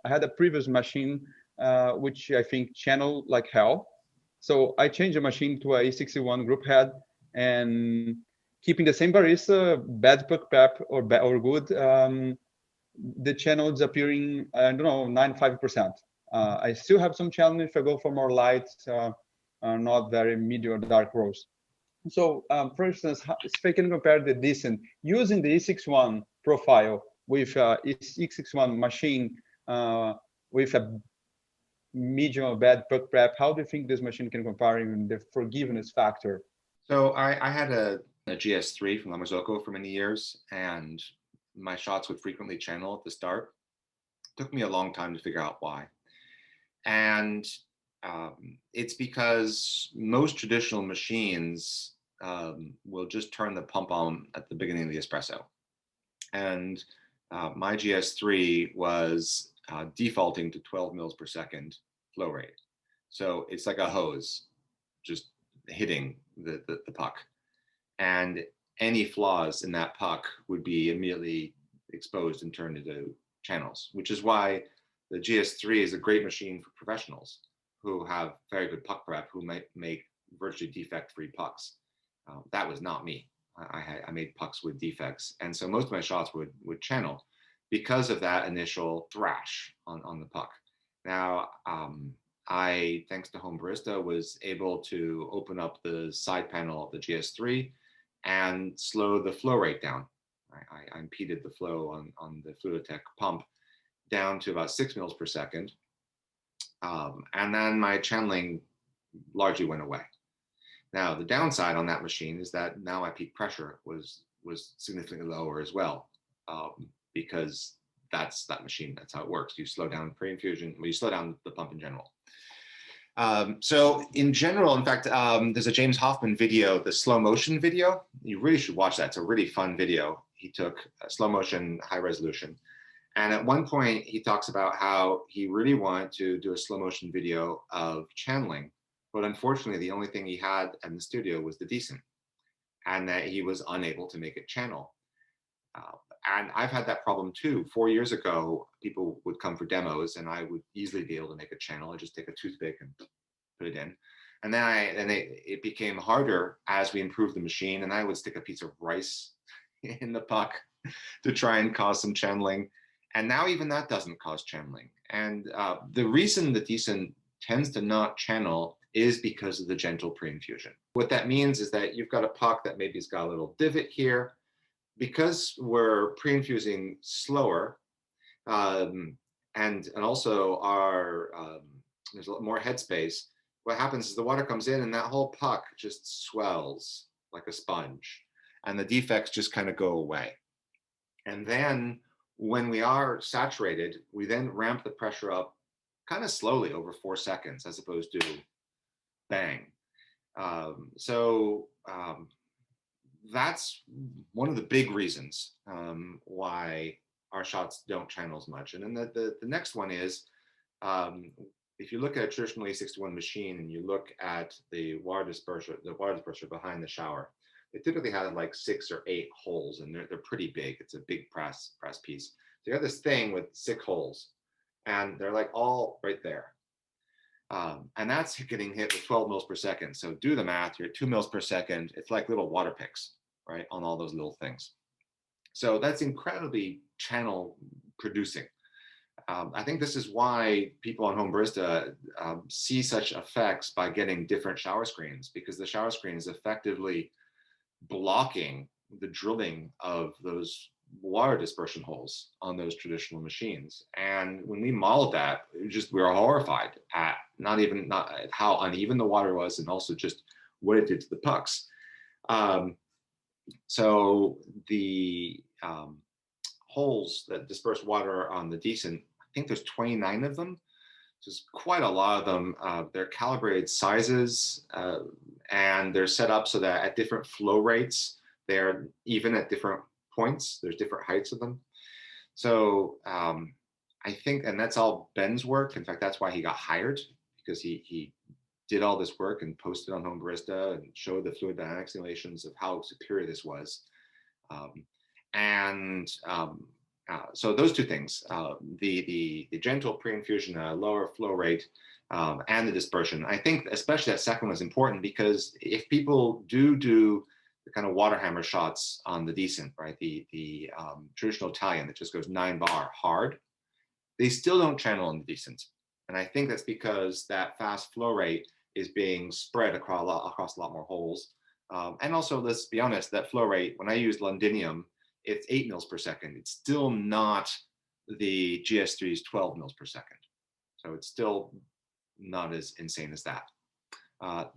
I had a previous machine which I think channel like hell. So I changed the machine to a E61 group head, and keeping the same barista, bad puck prep or bad or good, the channel is appearing, I don't know, 95%. I still have some challenge if I go for more light, not very medium or dark roast. So, for instance, if I can compare the decent using the E61 profile with E61 machine with a medium or bad puck prep, how do you think this machine can compare in the forgiveness factor? So I had a GS3 from La Marzocco for many years, and my shots would frequently channel at the start. It took me a long time to figure out why. And it's because most traditional machines will just turn the pump on at the beginning of the espresso. And my GS3 was defaulting to 12 mils per second flow rate. So it's like a hose just hitting the puck. And any flaws in that puck would be immediately exposed and turned into channels, which is why the GS3 is a great machine for professionals who have very good puck prep, who might make virtually defect-free pucks. That was not me. I made pucks with defects. And so most of my shots would channel because of that initial thrash on the puck. Now, I, thanks to Home Barista, was able to open up the side panel of the GS3 and slow the flow rate down. I impeded the flow on the Fluidotech pump down to about 6 mils per second. And then my channeling largely went away. Now, the downside on that machine is that now my peak pressure was significantly lower as well, because that's that machine. That's how it works. You slow down pre-infusion, well, you slow down the pump in general. So in general, in fact, there's a James Hoffman video, the slow motion video. You really should watch that. It's a really fun video. He took slow motion, high resolution. And at one point, he talks about how he really wanted to do a slow motion video of channeling. But unfortunately, the only thing he had in the studio was the decent, and that he was unable to make it channel. And I've had that problem too. 4 years ago, people would come for demos, and I would easily be able to make a channel. I just take a toothpick and put it in. And then it became harder as we improved the machine, and I would stick a piece of rice in the puck to try and cause some channeling. And now even that doesn't cause channeling. And the reason the decent tends to not channel is because of the gentle pre-infusion. What that means is that you've got a puck that maybe has got a little divot here. Because we're pre-infusing slower, and also there's a lot more headspace, what happens is the water comes in and that whole puck just swells like a sponge, and the defects just kind of go away. And then when we are saturated, we then ramp the pressure up kind of slowly over 4 seconds as opposed to bang. That's one of the big reasons why our shots don't channel as much. And then the next one is, if you look at a traditional E61 machine and you look at the water disperser behind the shower, they typically have like 6 or 8 holes, and they're pretty big. It's a big press piece. So you have this thing with 6 holes, and they're like all right there. And that's getting hit with 12 mils per second. So do the math, you're at 2 mils per second. It's like little water picks, right, on all those little things. So that's incredibly channel producing. I think this is why people on Home Barista see such effects by getting different shower screens, because the shower screen is effectively blocking the drilling of those water dispersion holes on those traditional machines. And when we modeled that, we were horrified at not at how uneven the water was, and also just what it did to the pucks. So the holes that disperse water on the decent, I think there's 29 of them. There's quite a lot of them. They're calibrated sizes, and they're set up so that at different flow rates, they're even at different points. There's different heights of them. So I think, and that's all Ben's work. In fact, that's why he got hired, because he did all this work and posted on Home Barista and showed the fluid dynamic simulations of how superior this was. And So those two things, the gentle pre-infusion, lower flow rate, and the dispersion. I think especially that second one is important because if people do the kind of water hammer shots on the decent, right, the traditional Italian that just goes 9 bar hard, they still don't channel in the decent. And I think that's because that fast flow rate is being spread across a lot more holes. And also, let's be honest, that flow rate, when I use Londinium, it's 8 mils per second. It's still not the GS3's 12 mils per second. So it's still not as insane as that.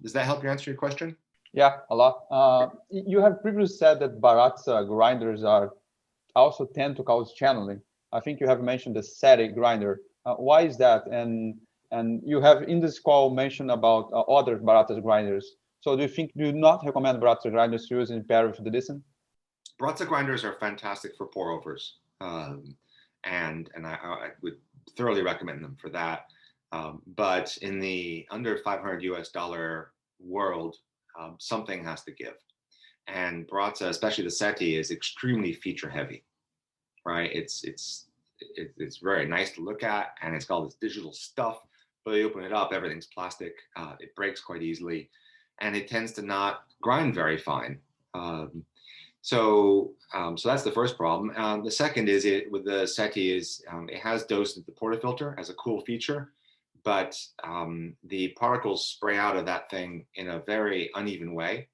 Does that help you answer your question? Yeah, a lot. You have previously said that Baratza grinders are also tend to cause channeling. I think you have mentioned the SETI grinder. Why is that? And you have in this call mentioned about other Baratza grinders. So do you not recommend Baratza grinders to use in pair with the Dyson? Baratza grinders are fantastic for pour overs, and I would thoroughly recommend them for that. But in the under $500 US world, something has to give. And Baratza, especially the SETI, is extremely feature heavy, right? It's very nice to look at, and it's got all this digital stuff. But you open it up, everything's plastic. It breaks quite easily, and it tends to not grind very fine. So that's the first problem. The second is with the SETI is it has dosed at the portafilter as a cool feature, but the particles spray out of that thing in a very uneven way.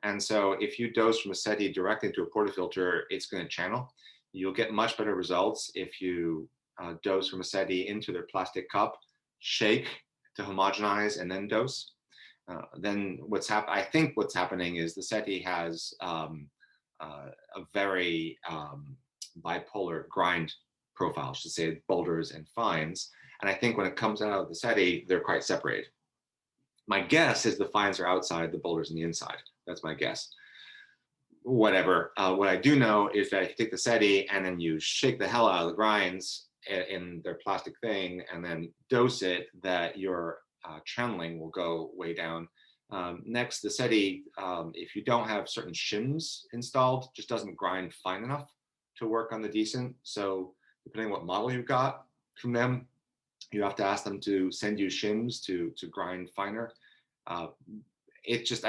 And so if you dose from a SETI directly into a portafilter, it's going to channel. You'll get much better results if you dose from a SETI into their plastic cup, shake to homogenize, and then dose. Then I think what's happening is the SETI has a very bipolar grind profile, I should say, boulders and fines. And I think when it comes out of the SETI, they're quite separated. My guess is the fines are outside, the boulders on the inside. That's my guess. Whatever. What I do know is that if you take the SETI and then you shake the hell out of the grinds in their plastic thing and then dose it, that your channeling will go way down. Next, the SETI, if you don't have certain shims installed, just doesn't grind fine enough to work on the decent. So depending on what model you've got from them, you have to ask them to send you shims to grind finer. I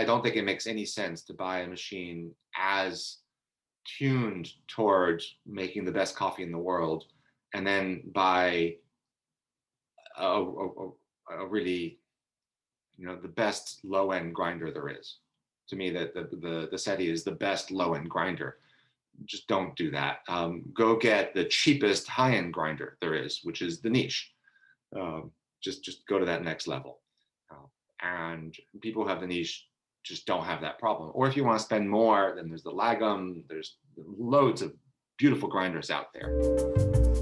don't think it makes any sense to buy a machine as tuned towards making the best coffee in the world and then buy a really, the best low-end grinder there is. To me, that the SETI is the best low-end grinder. Just don't do that. Go get the cheapest high-end grinder there is, which is the niche. Just go to that next level. And people who have the niche just don't have that problem. Or if you want to spend more, then there's the Lagom. There's loads of beautiful grinders out there.